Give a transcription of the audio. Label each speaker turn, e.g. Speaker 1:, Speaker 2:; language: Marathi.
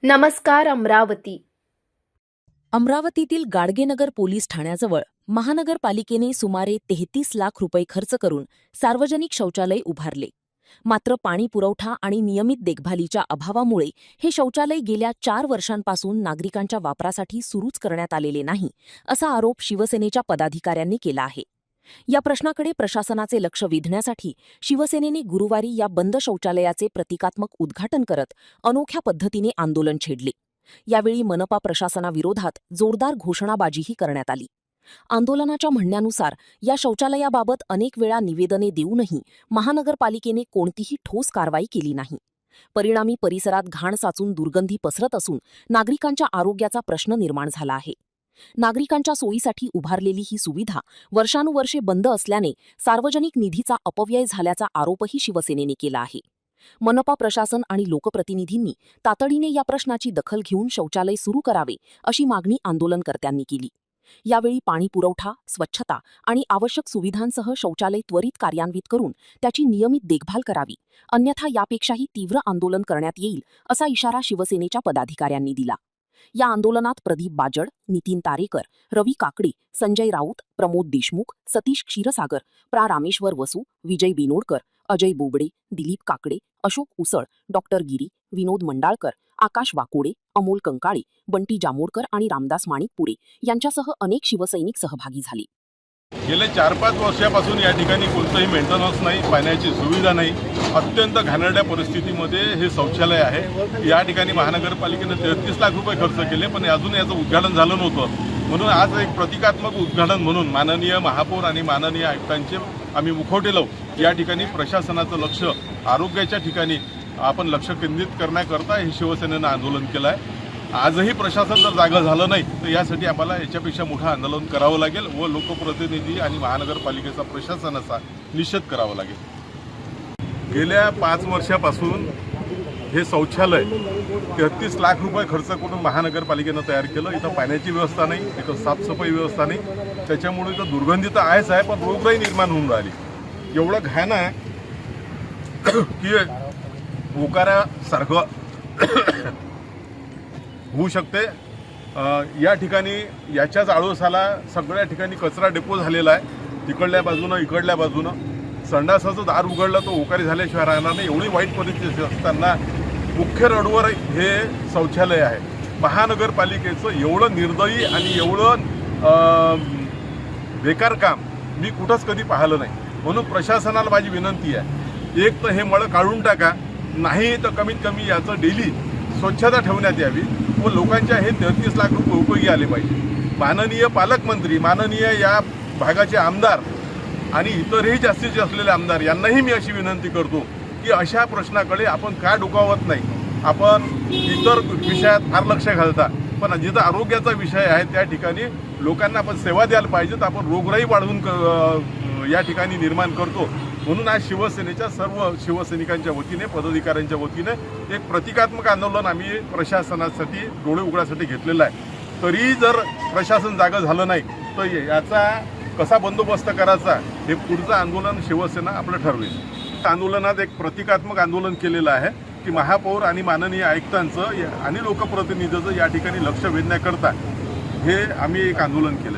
Speaker 1: नमस्कार अमरावती.
Speaker 2: अमरावतीतील गाडगेनगर पोलीस ठाण्याजवळ महानगरपालिकेने सुमारे 33 लाख रुपये खर्च करून सार्वजनिक शौचालय उभारले. मात्र पाणी पुरवठा आणि नियमित देखभालीच्या अभावामुळे हे शौचालय गेल्या 4 वर्षांपासून नागरिकांच्या वापरासाठी सुरूच करण्यात आलेले नाही, असा आरोप शिवसेनेच्या पदाधिकाऱ्यांनी केला आहे. या प्रश्नाकडे प्रशासनाचे लक्ष वेधण्यासाठी शिवसेनेने गुरुवारी या बंद शौचालयाचे प्रतिकात्मक उद्घाटन करत अनोख्या पद्धतीने आंदोलन छेडले. यावेळी मनपा प्रशासनाविरोधात जोरदार घोषणाबाजीही करण्यात आली. आंदोलनाच्या म्हणण्यानुसार या शौचालयाबाबत अनेक वेळा निवेदने देऊनही महानगरपालिकेने कोणतीही ठोस कारवाई केली नाही. परिणामी परिसरात घाण साचून दुर्गंधी पसरत असून नागरिकांच्या आरोग्याचा प्रश्न निर्माण झाला आहे. नागरिकांच्या सोयीसाठी उभारलेली ही सुविधा वर्षानुवर्षे बंद असल्याने सार्वजनिक निधीचा अपव्यय झाल्याचा आरोपही शिवसेनेने केला आहे. मनपा प्रशासन आणि लोकप्रतिनिधींनी तातडीने या प्रश्नाची दखल घेऊन शौचालय सुरू करावे, अशी मागणी आंदोलनकर्त्यांनी केली. यावेळी पाणी पुरवठा, स्वच्छता आणि आवश्यक सुविधांसह शौचालय त्वरित कार्यान्वित करून त्याची नियमित देखभाल करावी, अन्यथा यापेक्षाही तीव्र आंदोलन करण्यात येईल, असा इशारा शिवसेनेच्या पदाधिकाऱ्यांनी दिला. या आंदोलनात प्रदीप बाजड, नितीन तारेकर, रवी काकडे, संजय राऊत, प्रमोद देशमुख, सतीश क्षीरसागर, प्रा रामेश्वर वसू, विजय बिनोडकर, अजय बोबडे, दिलीप काकडे, अशोक उसळ, डॉक्टर गिरी, विनोद मंडाळकर, आकाश वाकोडे, अमोल कंकाळे, बंटी जामोडकर आणि रामदास माणिकपुरे यांच्यासह अनेक शिवसैनिक सहभागी झाले.
Speaker 3: गेले 4-5 वर्षापासून या ठिकाणी कोणतंही मेंटेनन्स नाही, पाण्याची सुविधा नाही, अत्यंत घाणेरड्या परिस्थितीमध्ये हे शौचालय आहे. या ठिकाणी महानगरपालिकेने 33 लाख रुपये खर्च केले, पण अजून याचं उद्घाटन झालं नव्हतं. म्हणून आज एक प्रतिकात्मक उद्घाटन म्हणून माननीय महापौर आणि माननीय आयुक्तांचे आम्ही मुखवटे लावू. या ठिकाणी प्रशासनाचं लक्ष आरोग्याच्या ठिकाणी आपण लक्ष केंद्रित करण्याकरता हे शिवसेनेनं आंदोलन केलं आहे. आजही प्रशासन जर जागं झालं नाही तर यासाठी आम्हाला याच्यापेक्षा मोठं आंदोलन करावं लागेल व लोकप्रतिनिधी आणि महानगरपालिकेचा प्रशासनाचा निषेध करावा लागेल. गेल्या 5 वर्षापासून हे शौचालय 33 लाख रुपये खर्च करून महानगरपालिकेनं तयार केलं. इथं पाण्याची व्यवस्था नाही, इथं साफसफाई व्यवस्था नाही. त्याच्यामुळे इथं दुर्गंधी तर आहेच आहे, पण रोगराई निर्माण होऊन राहिली. एवढं घाण आहे की उकाऱ्यासारखं होऊ शकते. या ठिकाणी याच्याच आळोसाला सगळ्या ठिकाणी कचरा डेपो झालेला आहे. तिकडल्या बाजूनं इकडल्या बाजूनं संडासाचं दार उघडलं तर ओकारी झाल्याशिवाय राहणार नाही. एवढी वाईट परिस्थिती असताना मुख्य रोडवर हे शौचालय आहे. महानगरपालिकेचं एवढं निर्दयी आणि एवढं बेकार काम मी कुठंच कधी पाहिलं नाही. म्हणून प्रशासनाला माझी विनंती आहे, एक तर हे मळं काढून टाका, नाही तर कमीत कमी याचं डेली स्वच्छता ठेवण्यात यावी व लोकांच्या हे 33 लाख रुपये उपयोगी आले पाहिजे. माननीय पालकमंत्री, माननीय या भागाचे आमदार आणि इतरही जास्तीचे असलेले आमदार यांनाही मी अशी विनंती करतो की अशा प्रश्नाकडे आपण का डोकावत नाही. आपण इतर विषयात फार लक्ष घालता, पण जिथं आरोग्याचा विषय आहे त्या ठिकाणी लोकांना आपण सेवा द्यायला पाहिजे. तर आपण रोगराई वाढवून या ठिकाणी निर्माण करतो. म्हणून आज शिवसेनेच्या सर्व शिवसैनिकांच्या वतीने, पदाधिकाऱ्यांच्या वतीने एक प्रतिकात्मक आंदोलन आम्ही प्रशासनासाठी डोळे उघडासाठी घेतलेलं आहे. तरी जर प्रशासन जागं झालं नाही तर याचा कसा बंदोबस्त करायचा हे पुढचं आंदोलन शिवसेना आपलं ठरवेल. आंदोलनात एक प्रतिकात्मक आंदोलन केलेलं आहे की महापौर आणि माननीय आयुक्तांचं आणि लोकप्रतिनिधीचं या ठिकाणी लक्ष वेधण्याकरता हे आम्ही एक आंदोलन केलं.